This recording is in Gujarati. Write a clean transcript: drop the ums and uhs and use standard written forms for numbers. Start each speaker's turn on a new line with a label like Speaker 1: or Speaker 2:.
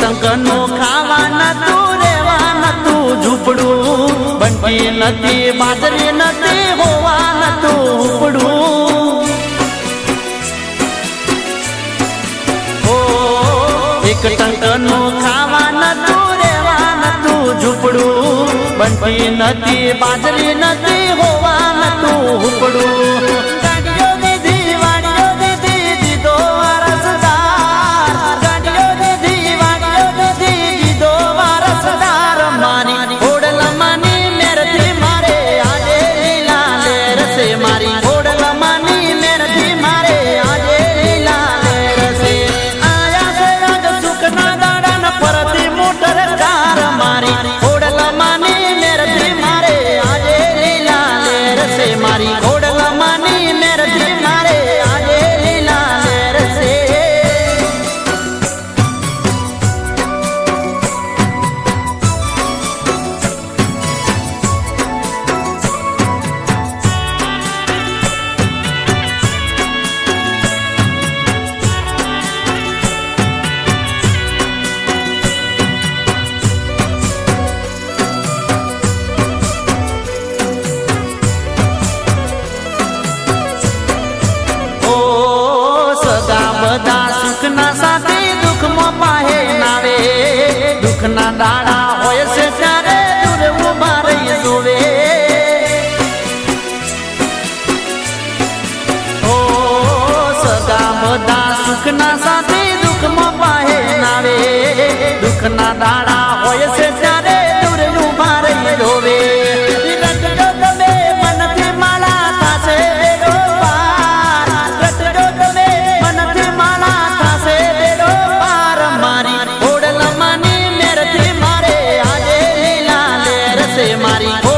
Speaker 1: ટંકનું ખાવા નતું રેવા નતું ઝૂંપડું બંટી નથી બાજરી નથી હોવા નતું ઉપડું એક ટંકનું ખાવા નતું રેવા નતું ઝૂંપડું બંટી નથી બાજરી નથી હોવા નતું ઉપડું દુઃખના દાડા હોય છે ત્યારે દૂર ઉભા રહી જોવે ઓ સદા બધા સુખના સાથે દુઃખમાં પાહે નાવે દુઃખના દાડા હોય છે ત્યારે દૂર ઉભા રહી જોવે મારી